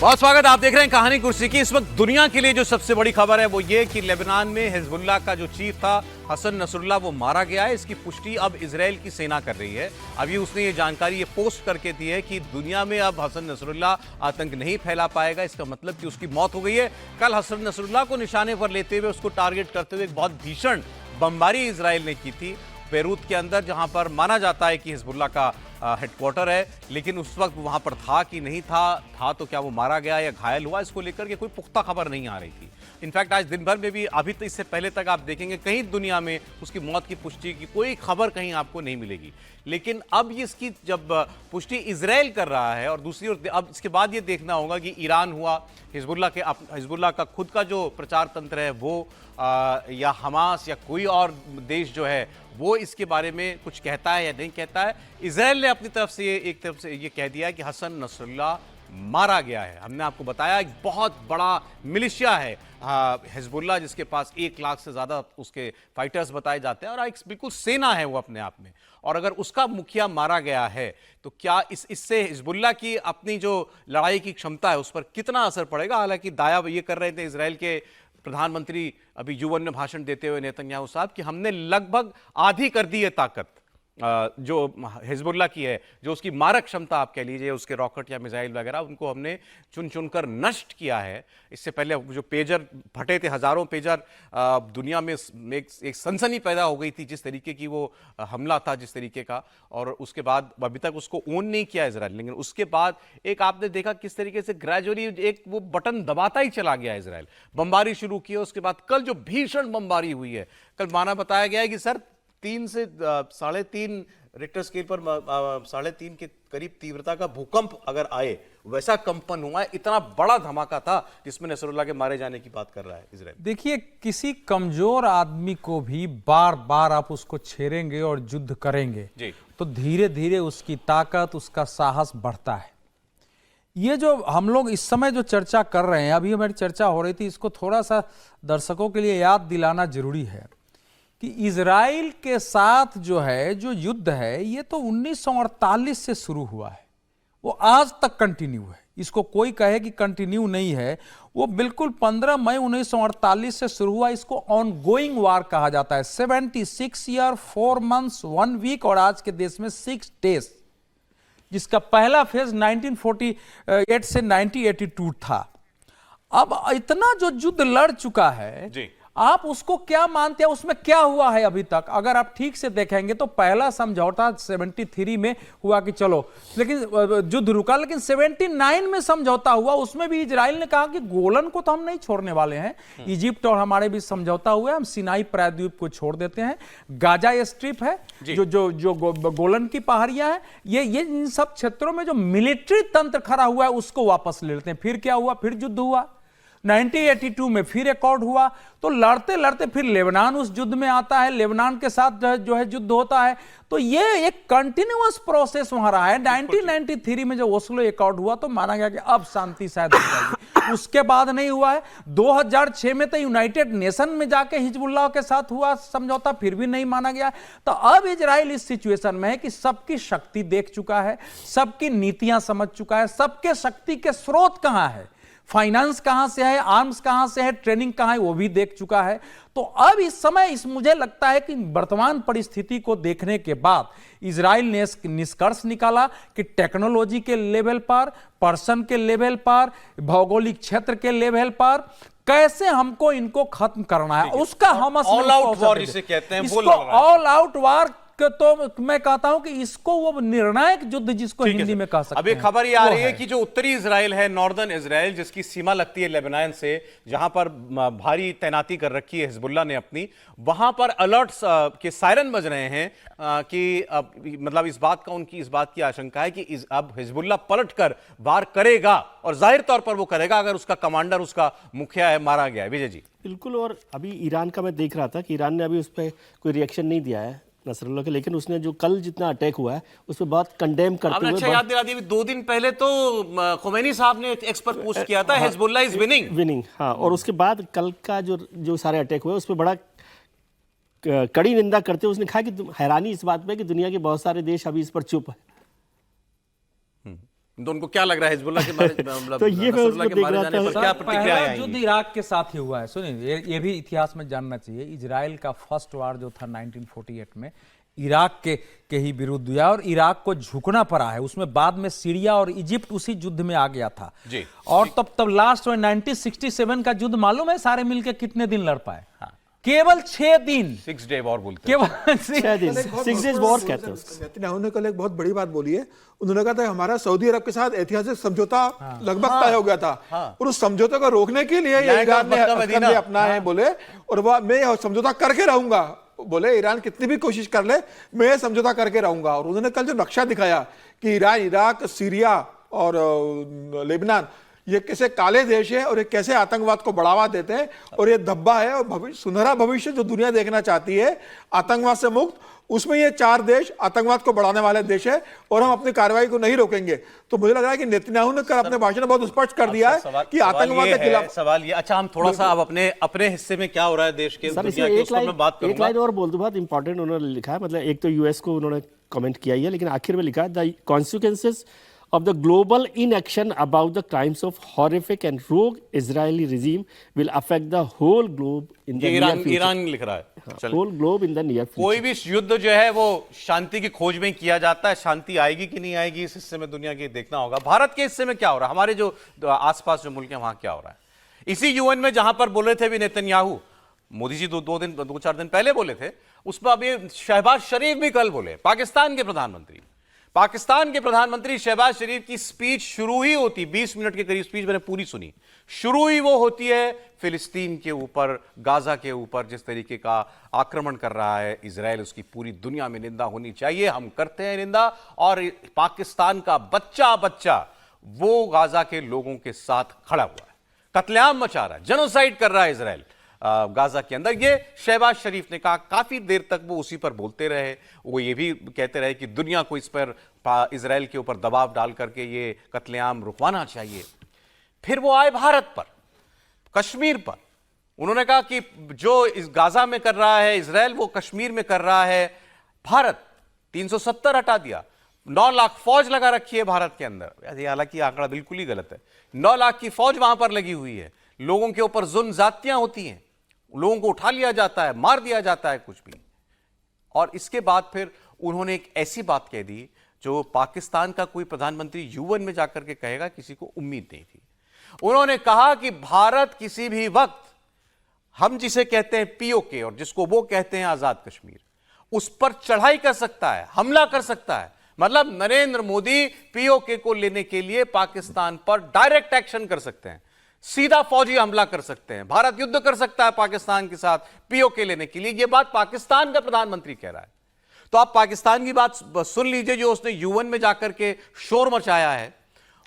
बहुत स्वागत। आप देख रहे हैं कहानी कुर्सी की। इस वक्त दुनिया के लिए जो सबसे बड़ी खबर है वो ये कि लेबनान में हिजबुल्लाह का जो चीफ था हसन नसरुल्लाह वो मारा गया है। इसकी पुष्टि अब इजराइल की सेना कर रही है। अभी उसने ये जानकारी ये पोस्ट करके दी है कि दुनिया में अब हसन नसरुल्लाह आतंक नहीं फैला पाएगा। इसका मतलब कि उसकी मौत हो गई है। कल हसन नसरुल्लाह को निशाने पर लेते हुए, उसको टारगेट करते हुए एक बहुत भीषण बमबारी इजराइल ने की थी बेरूत के अंदर, जहां पर माना जाता है कि हिजबुल्लाह का हेडक्वार्टर है। लेकिन उस वक्त वहां पर था कि नहीं था तो क्या वो मारा गया या घायल हुआ, इसको लेकर के कोई पुख्ता खबर नहीं आ रही थी। इनफैक्ट आज दिन भर में भी, अभी तो इससे पहले तक आप देखेंगे कहीं दुनिया में उसकी मौत की पुष्टि की कोई खबर कहीं आपको नहीं मिलेगी। लेकिन अब इसकी जब पुष्टि इजराइल कर रहा है, और दूसरी ओर अब इसके बाद ये देखना होगा कि ईरान हुआ, हिजबुल्लाह का खुद का जो प्रचार तंत्र है वो या हमास या कोई और देश जो है वो इसके बारे में कुछ कहता है या नहीं कहता है। इजराइल ने अपनी तरफ से एक तरफ से ये कह दिया है कि हसन नसरुल्लाह मारा गया है। हमने आपको बताया एक बहुत बड़ा मिलिशिया है हिजबुल्लाह, जिसके पास 1 लाख से ज्यादा उसके फाइटर्स बताए जाते हैं और एक बिल्कुल सेना है वो अपने आप में। और अगर उसका मुखिया मारा गया है तो क्या इससे हिजबुल्लाह की अपनी जो लड़ाई की क्षमता है उस पर कितना असर पड़ेगा। हालांकि दाया ये कर रहे थे इजराइल के प्रधानमंत्री अभी युवन में भाषण देते हुए नेतन्याहू साहब कि हमने लगभग आधी कर दी है ताकत जो हिजबुल्लाह की है, जो उसकी मारक क्षमता आप कह लीजिए, उसके रॉकेट या मिसाइल वगैरह, उनको हमने चुन चुनकर नष्ट किया है। इससे पहले जो पेजर फटे थे, हजारों पेजर, दुनिया में एक सनसनी पैदा हो गई थी जिस तरीके की वो हमला था, जिस तरीके का। और उसके बाद अभी तक उसको ओन नहीं किया इजराइल, लेकिन उसके बाद एक आपने देखा किस तरीके से ग्रेजुअली एक वो बटन दबाता ही चला गया इजराइल। बमबारी शुरू की, उसके बाद कल जो भीषण बमबारी हुई है, कल माना बताया गया है कि सर 3 से 3.5 रिक्टर स्केल पर 3.5 के करीब तीव्रता का भूकंप अगर आए वैसा कंपन हुआ है। इतना बड़ा धमाका था जिसमें नसरुल्लाह के मारे जाने की बात कर रहा है इजराइल। देखिए, किसी कमजोर आदमी को भी बार बार आप उसको छेड़ेंगे और युद्ध करेंगे जी, तो धीरे धीरे उसकी ताकत, उसका साहस बढ़ता है। ये जो हम लोग इस समय जो चर्चा कर रहे हैं, अभी हमारी चर्चा हो रही थी, इसको थोड़ा सा दर्शकों के लिए याद दिलाना जरूरी है कि इजराइल के साथ जो है जो युद्ध है ये तो 1948 से शुरू हुआ है, वो आज तक कंटिन्यू है। इसको कोई कहे कि कंटिन्यू नहीं है, वो बिल्कुल 15 मई 1948 से शुरू हुआ। इसको ऑन गोइंग वार कहा जाता है। 76 ईयर 4 मंथ्स 1 वीक और आज के देश में 6 डेज, जिसका पहला फेज 1948 से 1982 था। अब इतना जो युद्ध लड़ चुका है जी, आप उसको क्या मानते हैं, उसमें क्या हुआ है अभी तक? अगर आप ठीक से देखेंगे तो पहला समझौता 73 में हुआ कि चलो, लेकिन युद्ध रुका, लेकिन 79 में समझौता हुआ। उसमें भी इजराइल ने कहा कि गोलन को तो हम नहीं छोड़ने वाले हैं। इजिप्ट और हमारे बीच समझौता हुआ है, हम सिनाई प्रायद्वीप को छोड़ देते हैं। गाजा स्ट्रिप है, जो गोलन की पहाड़ियां हैं, ये इन सब क्षेत्रों में जो मिलिट्री तंत्र खड़ा हुआ है उसको वापस ले लेते हैं। फिर क्या हुआ? फिर युद्ध हुआ 1982 में, फिर एकॉर्ड हुआ। तो लड़ते लड़ते फिर लेबनान उस युद्ध में आता है, लेबनान के साथ जो है युद्ध होता है। तो ये एक कंटिन्यूअस प्रोसेस वहां रहा है। 1993 में जब ओस्लो एकॉर्ड हुआ तो माना गया कि अब शांति शायद हो जाएगी। उसके बाद नहीं हुआ है। 2006 में तो यूनाइटेड नेशन में जाके हिजबुल्लाह के साथ हुआ समझौता, फिर भी नहीं माना गया। तो अब इजराइल इस सिचुएशन में है कि सबकी शक्ति देख चुका है, सबकी नीतियां समझ चुका है, सबके शक्ति के स्रोत कहां है, फाइनेंस कहां से है, आर्म्स कहां से है, ट्रेनिंग कहां है, वो भी देख चुका है। तो अब इस समय मुझे लगता है कि वर्तमान परिस्थिति को देखने के बाद इजराइल ने निष्कर्ष निकाला कि टेक्नोलॉजी के लेवल पर, पर्सन के लेवल पर, भौगोलिक क्षेत्र के लेवल पर कैसे हमको इनको खत्म करना है, उसका हम ऑल आउट वॉर जिसे कहते हैं, इसको ऑल आउट वॉर। तो मैं कहता हूं कि इसको वो निर्णायक युद्ध जिसको हिंदी में कह सकते हैं। अभी खबर ये आ रही है कि जो उत्तरी इजराइल है, नॉर्दर्न इजराइल, जिसकी सीमा लगती है लेबनान से, जहां पर भारी तैनाती कर रखी है हिजबुल्लाह ने अपनी, वहां पर अलर्ट्स के सायरन बज रहे हैं कि मतलब इस बात की आशंका है कि अब हिजबुल्लाह पलटकर वार करेगा, और जाहिर तौर पर वो करेगा अगर उसका कमांडर, उसका मुखिया है, मारा गया है। विजय जी बिल्कुल। और अभी ईरान का मैं देख रहा था कि ईरान ने अभी उस पर कोई रिएक्शन नहीं दिया है नसरुल्लाह के, लेकिन उसने जो कल जितना अटैक हुआ है उस पर बहुत कंडेम करते हुए। अच्छा याद दिला दी, 2 दिन पहले तो खुमैनी साहब ने एक्स पर पोस्ट किया था, हिजबुल्लाह इज विनिंग। हाँ, और उसके बाद कल का जो सारे अटैक हुए उस पर बड़ा कड़ी निंदा करते हुए उसने कहा कि हैरानी इस बात पे कि दुनिया के बहुत सारे देश अभी इस पर चुप है। तो उनको क्या लग रहा है हिजबुल्लाह के बारे में, मतलब तो ये मैं नसरुल्लाह उसको के मारे देख जाने रहा पर था। क्या सर, प्रतिक्रिया पहला आएंगी? युद्ध इराक के साथ ही हुआ है। सुनिए, ये भी इतिहास में जानना चाहिए। इजराइल का फर्स्ट वार जो था 1948 में इराक के ही विरुद्ध हुआ और इराक को झुकना पड़ा है। उसमें बाद में सीरिया और इजिप्ट उसी युद्ध में आ गया था जी। और तब लास्ट में 1967 का युद्ध मालूम है सारे मिलकर कितने दिन लड़ पाए? केवल 6 दिन। 6 डे वॉर बोलते हैं। केवल 6 दिन, 6 डेज वॉर कहते हैं उसको। नेतन्याहू ने कल एक बहुत बड़ी बात बोली है। उन्होंने कहा था हमारा सऊदी अरब के साथ ऐतिहासिक समझौता लगभग तय हो गया था और उस समझौते को रोकने के लिए ये ईरान ने हथकंडे अपनाए बोले, और वह मैं यह समझौता करके रहूंगा। बोले ईरान कितनी भी कोशिश कर ले, मैं ये समझौता करके रहूंगा। और उन्होंने कल जो नक्शा दिखाया कि ईरान, इराक, सीरिया और लेबनान ये कैसे काले देश है और ये कैसे आतंकवाद को बढ़ावा देते हैं, और ये धब्बा है और सुनहरा भविष्य जो दुनिया देखना चाहती है आतंकवाद से मुक्त, उसमें ये 4 देश आतंकवाद को बढ़ाने वाले देश है और हम अपनी कार्रवाई को नहीं रोकेंगे। तो मुझे लग रहा है कि नेतन्याहू ने कल अपने भाषण में बहुत स्पष्ट कर दिया है कि आतंकवाद के खिलाफ सवाल ये। अच्छा, हम थोड़ा सा अब अपने हिस्से में क्या हो रहा है देश के, सर दुनिया इसमें के, उस पर मैं बात एक करूंगा। लाइन और बोल दूं, बहुत इंपॉर्टेंट उन्होंने लिखा है। मतलब एक तो यूएस को उन्होंने कमेंट किया ही है, लेकिन आखिर में लिखा है the consequences of the global inaction about the crimes of horrific and rogue Israeli regime will affect the whole globe in the ये near future. ईरान लिख रहा है। चल, Whole globe in the near future. कोई भी युद्ध जो है वो शांति की खोज में किया जाता है। शांति आएगी कि नहीं आएगी इस हिस्से में दुनिया के देखना होगा। भारत के हिस्से में क्या हो रहा है, हमारे जो आसपास जो मुल्क है वहां क्या हो रहा है। इसी यूएन में जहां पर बोले थे भी नेतन्याहू, मोदी जी 2-4 दिन पहले बोले थे, उसमें अभी शहबाज शरीफ भी कल बोले। पाकिस्तान के प्रधानमंत्री शहबाज शरीफ की स्पीच शुरू ही होती, 20 मिनट के करीब स्पीच मैंने पूरी सुनी, शुरू ही वो होती है फिलिस्तीन के ऊपर, गाजा के ऊपर जिस तरीके का आक्रमण कर रहा है इजराइल, उसकी पूरी दुनिया में निंदा होनी चाहिए। हम करते हैं निंदा। और पाकिस्तान का बच्चा बच्चा वो गाजा के लोगों के साथ खड़ा हुआ है, कत्लेआम मचा रहा है, जेनोसाइड कर रहा है इजराइल गाजा के अंदर। ये शहबाज शरीफ ने कहा। काफी देर तक वो उसी पर बोलते रहे। वो ये भी कहते रहे कि दुनिया को इस पर, इजराइल के ऊपर दबाव डाल करके ये कत्लेआम रुकवाना चाहिए। फिर वो आए भारत पर, कश्मीर पर। उन्होंने कहा कि जो इस गाजा में कर रहा है इजराइल, वो कश्मीर में कर रहा है भारत। 370 हटा दिया, 9 लाख फौज लगा रखी है भारत के अंदर। हालांकि आंकड़ा बिल्कुल ही गलत है। 9 लाख की फौज वहां पर लगी हुई है। लोगों के ऊपर जुल्म जातियां होती हैं, लोगों को उठा लिया जाता है, मार दिया जाता है, कुछ भी। और इसके बाद फिर उन्होंने एक ऐसी बात कह दी जो पाकिस्तान का कोई प्रधानमंत्री यूएन में जाकर के कहेगा, किसी को उम्मीद नहीं थी। उन्होंने कहा कि भारत किसी भी वक्त, हम जिसे कहते हैं पीओके और जिसको वो कहते हैं आजाद कश्मीर, उस पर चढ़ाई कर सकता है, हमला कर सकता है। मतलब नरेंद्र मोदी पीओके को लेने के लिए पाकिस्तान पर डायरेक्ट एक्शन कर सकते हैं, सीधा फौजी हमला कर सकते हैं। भारत युद्ध कर सकता है पाकिस्तान के साथ पीओके लेने के लिए। यह बात पाकिस्तान का प्रधानमंत्री कह रहा है। तो आप पाकिस्तान की बात सुन लीजिए, जो उसने यूएन में जाकर के शोर मचाया है।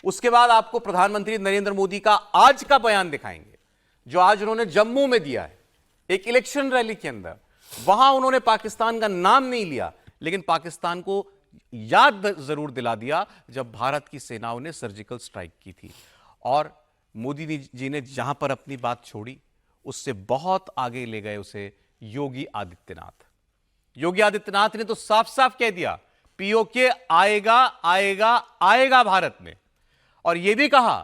उसके बाद आपको प्रधानमंत्री नरेंद्र मोदी का आज का बयान दिखाएंगे, जो आज उन्होंने जम्मू में दिया है एक इलेक्शन रैली के अंदर। वहां उन्होंने पाकिस्तान का नाम नहीं लिया, लेकिन पाकिस्तान को याद जरूर दिला दिया जब भारत की सेनाओं ने सर्जिकल स्ट्राइक की थी। और मोदी जी ने जहां पर अपनी बात छोड़ी, उससे बहुत आगे ले गए उसे योगी आदित्यनाथ। योगी आदित्यनाथ ने तो साफ साफ कह दिया, पीओके आएगा आएगा आएगा भारत में। और यह भी कहा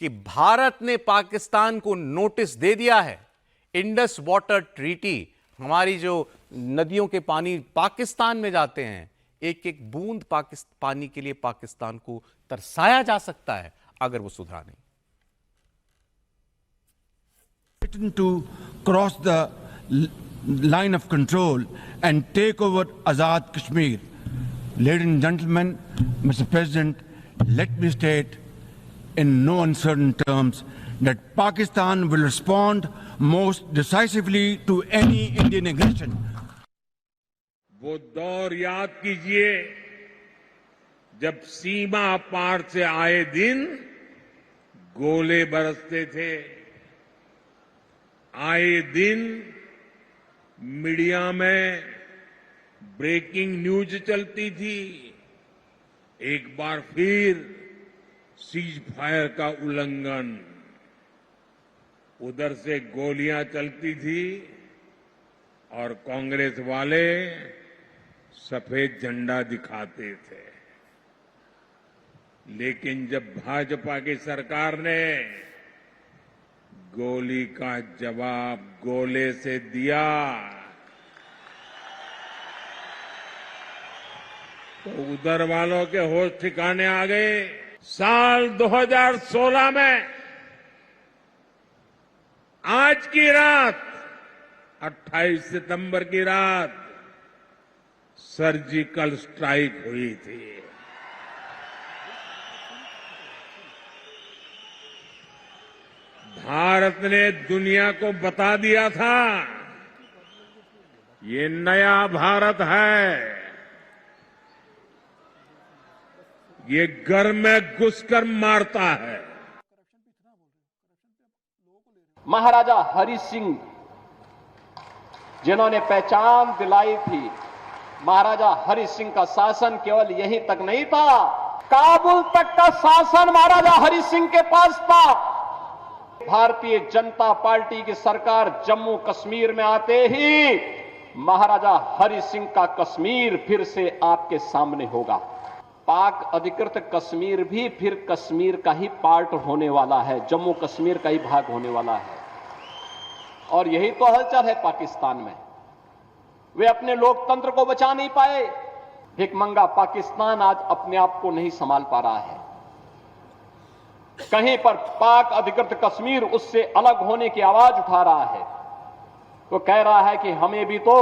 कि भारत ने पाकिस्तान को नोटिस दे दिया है। इंडस वाटर ट्रीटी, हमारी जो नदियों के पानी पाकिस्तान में जाते हैं, एक एक बूंद पानी के लिए पाकिस्तान को तरसाया जा सकता है अगर वो सुधरा नहीं। To cross the line of control and take over Azad Kashmir. Ladies and gentlemen, Mr. President, let me state in no uncertain terms that Pakistan will respond most decisively to any Indian aggression. वो दौर याद कीजिए जब सीमा पार से आए दिन गोले बरसते थे, आए दिन मीडिया में ब्रेकिंग न्यूज चलती थी। एक बार फिर सीज फायर का उल्लंघन, उधर से गोलियां चलती थी और कांग्रेस वाले सफेद झंडा दिखाते थे। लेकिन जब भाजपा की सरकार ने गोली का जवाब गोले से दिया तो उधर वालों के होश ठिकाने आ गए। साल 2016 में आज की रात 28 सितंबर की रात सर्जिकल स्ट्राइक हुई थी। भारत ने दुनिया को बता दिया था ये नया भारत है, ये घर में घुसकर मारता है। महाराजा हरि सिंह जिन्होंने पहचान दिलाई थी, महाराजा हरि सिंह का शासन केवल यहीं तक नहीं था, काबुल तक का शासन महाराजा हरि सिंह के पास था। भारतीय जनता पार्टी की सरकार जम्मू कश्मीर में आते ही महाराजा हरि सिंह का कश्मीर फिर से आपके सामने होगा। पाक अधिकृत कश्मीर भी फिर कश्मीर का ही पार्ट होने वाला है, जम्मू कश्मीर का ही भाग होने वाला है। और यही तो हलचल है पाकिस्तान में। वे अपने लोकतंत्र को बचा नहीं पाए। भिखमंगा पाकिस्तान आज अपने आप को नहीं संभाल पा रहा है। कहीं पर पाक अधिकृत कश्मीर उससे अलग होने की आवाज उठा रहा है, तो कह रहा है कि हमें भी तो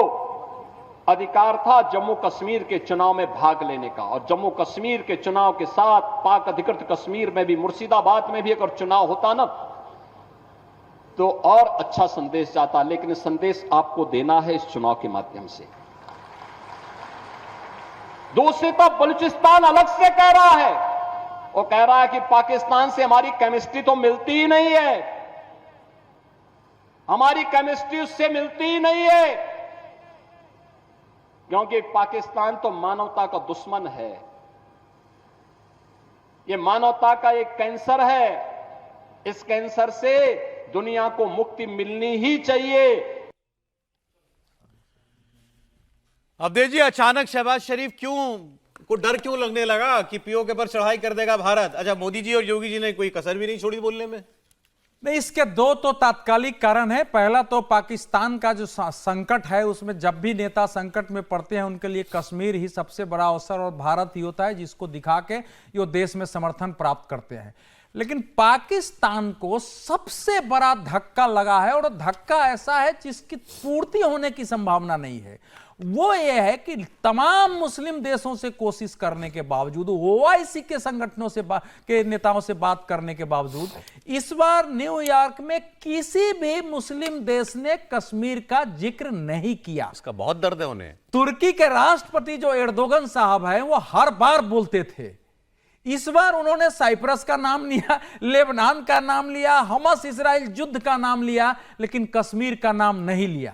अधिकार था जम्मू कश्मीर के चुनाव में भाग लेने का, और जम्मू कश्मीर के चुनाव के साथ पाक अधिकृत कश्मीर में भी, मुर्शिदाबाद में भी अगर चुनाव होता ना तो और अच्छा संदेश जाता। लेकिन संदेश आपको देना है इस चुनाव के माध्यम से। दूसरी तरफ बलूचिस्तान अलग से कह रहा है, वो कह रहा है कि पाकिस्तान से हमारी केमिस्ट्री तो मिलती ही नहीं है, हमारी केमिस्ट्री उससे मिलती ही नहीं है, क्योंकि पाकिस्तान तो मानवता का दुश्मन है, ये मानवता का एक कैंसर है। इस कैंसर से दुनिया को मुक्ति मिलनी ही चाहिए। अवधेश जी, अचानक शहबाज शरीफ को डर क्यों लगने लगा कि पीओके पर चढ़ाई कर देगा भारत? अच्छा, मोदी जी और योगी जी ने कोई कसर भी नहीं छोड़ी बोलने में? नहीं, इसके दो तो तात्कालिक कारण है। पहला तो पाकिस्तान का जो संकट है, उसमें जब भी नेता संकट में पड़ते हैं उनके लिए कश्मीर ही सबसे बड़ा अवसर और भारत ही होता है जिसको दिखा के ये देश में समर्थन प्राप्त करते हैं। लेकिन पाकिस्तान को सबसे बड़ा धक्का लगा है, और धक्का ऐसा है जिसकी पूर्ति होने की संभावना नहीं है। वो ये है कि तमाम मुस्लिम देशों से कोशिश करने के बावजूद, ओआईसी के संगठनों से के नेताओं से बात करने के बावजूद, इस बार न्यूयॉर्क में किसी भी मुस्लिम देश ने कश्मीर का जिक्र नहीं किया। इसका बहुत दर्द है उन्हें। तुर्की के राष्ट्रपति जो एर्दोगन साहब हैं, वो हर बार बोलते थे। इस बार उन्होंने साइप्रस का नाम लिया, लेबनान का नाम लिया, हमास इजराइल युद्ध का नाम लिया, लेकिन कश्मीर का नाम नहीं लिया।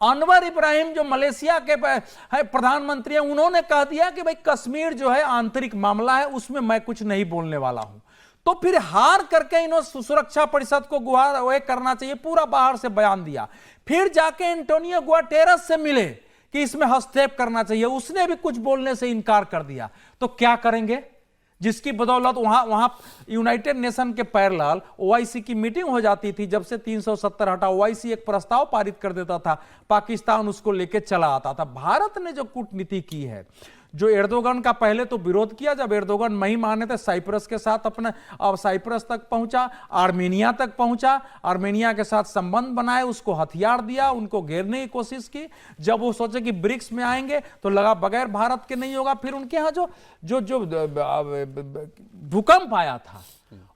अनवर इब्राहिम जो मलेशिया के प्रधानमंत्री हैं, उन्होंने कह दिया कि भाई कश्मीर जो है आंतरिक मामला है, उसमें मैं कुछ नहीं बोलने वाला हूं। तो फिर हार करके इन्होंने सुरक्षा परिषद को गुहार वह करना चाहिए, पूरा बाहर से बयान दिया। फिर जाके एंटोनियो गुटेरेस से मिले कि इसमें हस्तक्षेप करना चाहिए, उसने भी कुछ बोलने से इनकार कर दिया। तो क्या करेंगे? जिसकी बदौलत वहां यूनाइटेड नेशन के पैरेलल ओआईसी की मीटिंग हो जाती थी। जब से 370 हटा, ओआईसी एक प्रस्ताव पारित कर देता था, पाकिस्तान उसको लेके चला आता था। भारत ने जो कूटनीति की है, जो एर्दोगन का पहले तो विरोध किया, जब एर्दोगन नहीं माने थे, साइप्रस के साथ अपने, अब साइप्रस तक पहुंचा, आर्मेनिया तक पहुंचा, आर्मेनिया के साथ संबंध बनाए, उसको हथियार दिया, उनको घेरने की कोशिश की। जब वो सोचे कि ब्रिक्स में आएंगे तो लगा बगैर भारत के नहीं होगा। फिर उनके यहां जो भूकंप आया था,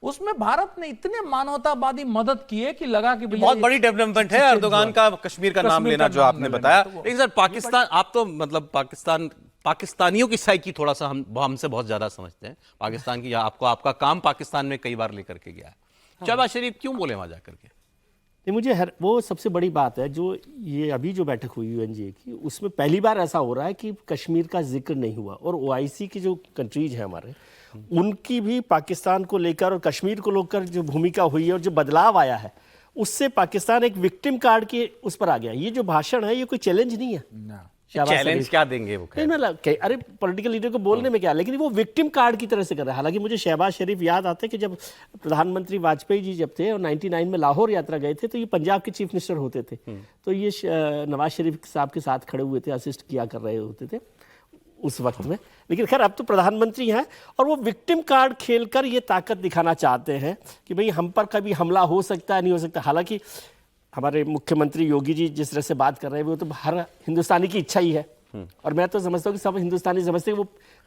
उसमें भारत ने इतने मानवतावादी मदद की है कि लगा कि बहुत बड़ी डेवलपमेंट है एर्दोगन का कश्मीर का नाम लेना, जो आपने बताया। लेकिन सर, पाकिस्तान, आप तो मतलब पाकिस्तानियों की साइकी थोड़ा सा हमसे बहुत ज्यादा समझते हैं। पाकिस्तान की आपका काम पाकिस्तान में कई बार लेकर के गया है। शहबाज शरीफ क्यों बोले वहां जाकर के? नहीं, मुझे वो सबसे बड़ी बात है जो ये अभी जो बैठक हुई यूएनजीए की, उसमें पहली बार ऐसा हो रहा है कि कश्मीर का जिक्र नहीं हुआ। और ओआईसी की जो कंट्रीज हैं हमारे, उनकी भी पाकिस्तान को लेकर और कश्मीर को लेकर जो भूमिका हुई है और जो बदलाव आया है, उससे पाकिस्तान एक विक्टिम कार्ड के उस पर आ गया। ये जो भाषण है, ये कोई चैलेंज नहीं है, शहबाज चैलेंज शरीफ। क्या देंगे वो? नहीं मतलब अरे पॉलिटिकल लीडर को बोलने में क्या, लेकिन वो विक्टिम कार्ड की तरह से कर रहा है। हालांकि मुझे शहबाज शरीफ याद आता है कि जब प्रधानमंत्री वाजपेयी जी जब थे और 99 में लाहौर यात्रा गए थे तो ये पंजाब के चीफ मिनिस्टर होते थे, तो ये नवाज शरीफ साहब के साथ खड़े हुए थे, असिस्ट किया कर रहे होते थे उस वक्त में। लेकिन खैर अब तो प्रधानमंत्री हैं और वो विक्टिम कार्ड खेलकर ये ताकत दिखाना चाहते हैं कि भाई हम पर कभी हमला हो सकता है, नहीं हो सकता। हालांकि हमारे मुख्यमंत्री योगी जी जिस तरह से बात कर रहे हैं वो तो हर हिंदुस्तानी की इच्छा ही है, और मैं तो समझता हूँ कि सब हिंदुस्तानी समझते हैं वो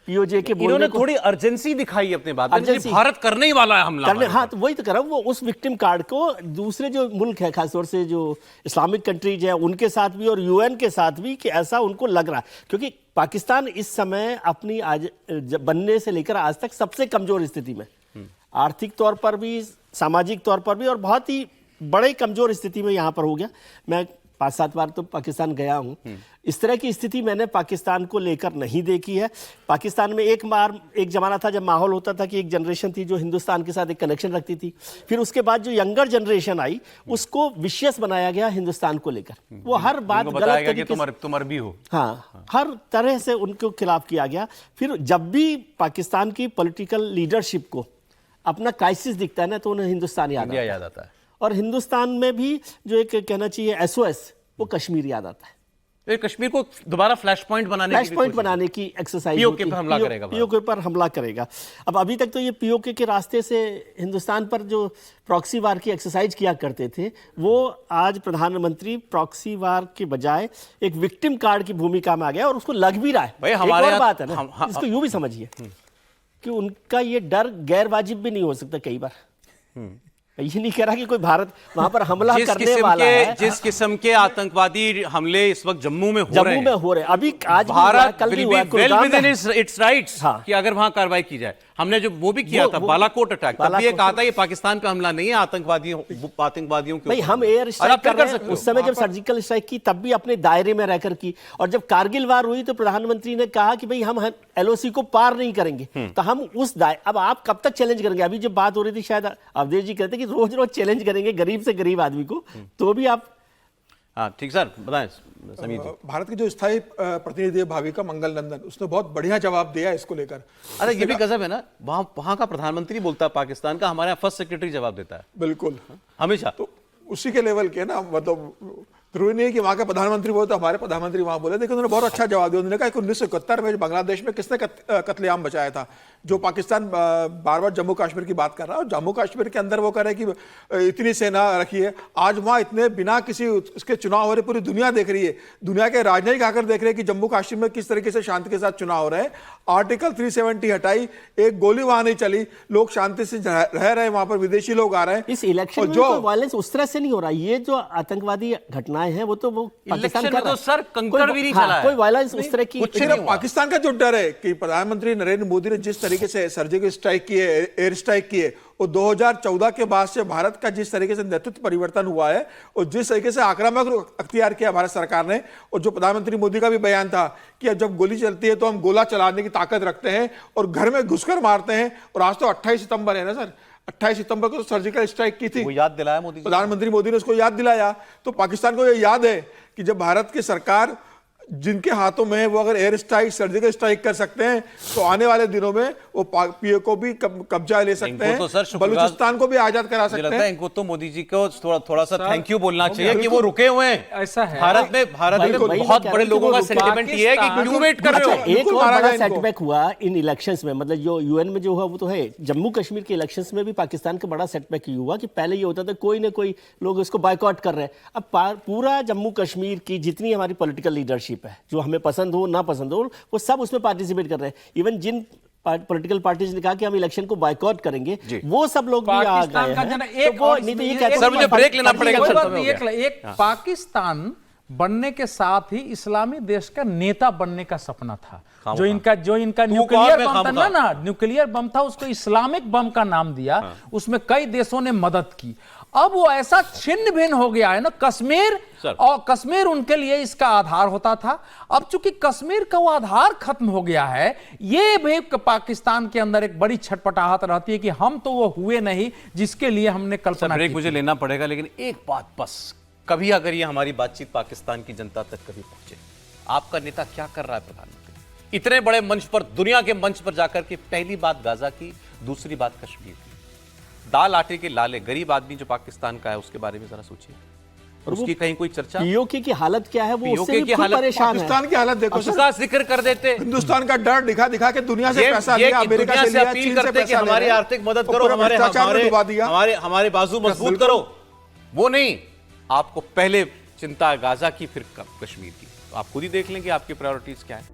पीओजे के बोलने इन्होंने को थोड़ी अर्जेंसी दिखाई अपने बात में, अर्जेंसी। भारत करने ही वाला है हमला करने, हमारे हाँ तो वही तो कर रहा हूँ, वो उस विक्टिम कार्ड को दूसरे जो मुल्क है खासतौर से जो इस्लामिक कंट्रीज है उनके साथ भी और यूएन के साथ भी कि ऐसा उनको लग रहा है, क्योंकि पाकिस्तान इस समय अपनी आज बनने से लेकर आज तक सबसे कमजोर स्थिति में, आर्थिक तौर पर भी, सामाजिक तौर पर भी, और बहुत ही बड़े कमजोर स्थिति में यहाँ पर हो गया। मैं 5-7 बार तो पाकिस्तान गया हूँ, इस तरह की स्थिति मैंने पाकिस्तान को लेकर नहीं देखी है। पाकिस्तान में एक ज़माना था जब माहौल होता था कि एक जनरेशन थी जो हिंदुस्तान के साथ एक कनेक्शन रखती थी, फिर उसके बाद जो यंगर जनरेशन आई उसको विशियस बनाया गया हिंदुस्तान को लेकर, वो हर बात उनको गलत बताया गया कि तरीके से, तुम अरबी हो। हाँ हर तरह से उनके खिलाफ किया गया। फिर जब भी पाकिस्तान की पॉलिटिकल लीडरशिप को अपना क्राइसिस दिखता है ना तो उन्हें हिंदुस्तान याद इंडिया आता है, याद आता है। और हिंदुस्तान में भी जो एक कहना चाहिए एसओएस, वो कश्मीर याद आता है। ये कश्मीर को दोबारा फ्लैश पॉइंट बनाने फ्लैश पॉइंट बनाने की एक्सरसाइज पीओके पर हमला करेगा भारत। पीओके पर हमला करेगा। अब अभी तक तो ये पीओके के रास्ते से हिंदुस्तान पर जो प्रॉक्सी वार की एक्सरसाइज किया करते थे, वो आज प्रधानमंत्री प्रॉक्सी वार के बजाय एक विक्टिम कार्ड की भूमिका में आ गया और उसको लग भी रहा है। भाई एक हमारे और यहाँ- बात है ना, इसको यूं भी समझिए कि उनका ये डर गैर वाजिब भी नहीं हो सकता कई बार। ये नहीं कह रहा कि कोई भारत वहां पर हमला करने वाला है। जिस किस्म के आतंकवादी हमले इस वक्त जम्मू में हो रहे जम्मू में हो रहे हैं, अभी आज भी हुआ है, भारत कल भी will हुआ है, be well कुलगाम within में। its rights हाँ। कि अगर वहां कार्रवाई की जाए। हमने जो वो भी किया था बालाकोट अटैक, तब भी ये कहा था ये पाकिस्तान पे हमला नहीं है, आतंकवादियों के भाई ऊपर हम एयर और स्ट्राइक आप फिर कर रहे हैं। उस समय जब सर्जिकल स्ट्राइक की तब भी अपने दायरे में रहकर की, और जब कारगिल वार हुई तो प्रधानमंत्री ने कहा कि भाई हम एलओसी को पार नहीं करेंगे, तो हम उस अब आप कब तक चैलेंज करेंगे? अभी जो बात हो रही थी शायद अवधेश जी कहते कि रोज रोज चैलेंज करेंगे गरीब से गरीब आदमी को, तो भी आप। हाँ ठीक सर, बताएं समीर जी। भारत के जो स्थायी प्रतिनिधि है भाविका मंगल नंदन, उसने बहुत बढ़िया जवाब दिया इसको लेकर। अरे ये भी गजब है ना, वहां का प्रधानमंत्री बोलता है पाकिस्तान का, हमारे यहाँ फर्स्ट सेक्रेटरी जवाब देता है बिल्कुल हमेशा। तो उसी के लेवल के ना, मतलब जरूरी नहीं है कि वहाँ के प्रधानमंत्री बोले तो हमारे प्रधानमंत्री वहाँ बोले। देखिए उन्होंने बहुत अच्छा जवाब दिया। उन्होंने कहा कि 1971 में बांग्लादेश में किसने कत्लेआम बचाया था, जो पाकिस्तान बार बार जम्मू कश्मीर की बात कर रहा है, और जम्मू कश्मीर के अंदर वो कह रहे हैं कि इतनी सेना रखी है। आज वहाँ इतने बिना किसी उसके चुनाव हो रहे, पूरी दुनिया देख रही है, दुनिया के राजनयिक आकर देख रहे हैं कि जम्मू कश्मीर में किस तरीके से शांति के साथ चुनाव हो रहे हैं। आर्टिकल 370 हटाई, एक गोली वहां नहीं चली, लोग शांति से रह रहे हैं, वहां पर विदेशी लोग आ रहे हैं। इस इलेक्शन में तो वायलेंस उस तरह से नहीं हो रहा। ये जो आतंकवादी घटनाएं हैं वो तो वो पाकिस्तान इलेक्शन कर में रहा तो है। सर कंकड़ भी नहीं चला है। कोई वायलेंस उस तरह की कुछ सिर्फ नहीं हुआ। पाकिस्तान का जो डर है कि प्रधानमंत्री नरेंद्र मोदी ने जिस तरीके से सर्जिकल स्ट्राइक किए, एयर स्ट्राइक किए, वो 2014 के बाद से भारत का जिस तरीके से नेतृत्व परिवर्तन हुआ है और जिस तरीके से आक्रामक अख्तियार किया भारत सरकार ने, और जो प्रधानमंत्री मोदी का भी बयान था कि अब जब गोली चलती है तो हम गोला चलाने की ताकत रखते हैं और घर में घुसकर मारते हैं। और आज तो 28 सितंबर है ना सर, 28 सितंबर को तो सर्जिकल स्ट्राइक की थी, वो याद दिलाया मोदी जी। प्रधानमंत्री मोदी ने उसको याद दिलाया। तो पाकिस्तान को ये याद है कि जब भारत की सरकार जिनके हाथों में है वो अगर एयर स्ट्राइक, सर्जिकल स्ट्राइक कर सकते हैं, तो आने वाले दिनों में वो पीओ को भी कब्जा ले सकते हैं, तो सर शुक्रगुजार- बलूचिस्तान को भी आजाद करा मुझे सकते लगता है हैं। इनको तो मोदी जी को थोड़ा सा थैंक यू बोलना चाहिए कि वो रुके हुए हैं। ऐसा है। भारत में भाई, बहुत बड़े लोगों का सेंटिमेंट ये है कि क्यों वेट कर रहे अच्छा, हो। एक बिल्कुल और मारा बड़ा गया इनको। सेटबैक हुआ इन इलेक्शंस में, मतलब जो यूएन में जो हुआ वो तो है, जम्मू कश्मीर के इलेक्शंस में भी पाकिस्तान का बड़ा सेटबैक ये हुआ कि पहले ये होता था कोई ना कोई लोग इसको बायकॉट कर रहे हैं। अब पूरा जम्मू कश्मीर की जितनी हमारी पॉलिटिकल लीडरशिप है, जो हमें पसंद हो ना पसंद हो, वो सब उसमें पार्टिसिपेट कर रहे हैं। इवन जिन पॉलिटिकल पार्टीज ने कहा कि हम इलेक्शन को बायकॉट करेंगे, वो सब लोग भी आ पाकिस्तान गए का हैं। जना तो एक वो और नहीं तो ये एक- कहते सर, हैं मुझे कि ब्रेक लेना पड़ेगा। कोई सर, बात समय नहीं, हो गया। एक पाकिस्तान बनने के साथ ही इस्लामी देश का नेता बनने का सपना था। जो इनका न्यूक्लियर में बम था खामखा। ना, न्यूक्लियर बम था, उसको इस्लामिक बम का नाम दिया। उसमें कई देशों ने मदद की। अब वो ऐसा छिन्न भिन्न हो गया है ना कश्मीर, और कश्मीर उनके लिए इसका आधार होता था। अब चूंकि कश्मीर का वो आधार खत्म हो गया है, ये भी पाकिस्तान के अंदर एक बड़ी छटपटाहट रहती है कि हम तो वो हुए नहीं जिसके लिए हमने कल्पना ब्रेक की मुझे थी। लेना पड़ेगा, लेकिन एक बात बस, कभी अगर ये हमारी बातचीत पाकिस्तान की जनता तक कभी पहुंचे, आपका नेता क्या कर रहा है प्रधानमंत्री? इतने बड़े मंच पर, दुनिया के मंच पर जाकर के पहली बात गाजा की, दूसरी बात कश्मीर की। दाल आटे के लाले, गरीब आदमी जो पाकिस्तान का है, उसके बारे में जरा सोचिए। और उसकी कहीं कोई चर्चा? पीओके की हालत क्या है, वो POK उससे भी की खुद हालत, परेशान है। पाकिस्तान की हालत देखो सर, उसका जिक्र कर देते। हिंदुस्तान का डर दिखा दिखा के दुनिया से पैसा लिया, अमेरिका से लिया, अपील चीन से करते कि पैसा ले हमारी रहे हैं। आर्थिक मदद और करो, पूरा हमारे भ्रष्टाचार में डुबा दिया। हमारे बाजू मजबूत करो। वो नहीं, आपको पहले चिंता है गाजा की, फिर कश्मीर की। तो आप खुद ही देख लें कि आपकी प्रायोरिटीज क्या है।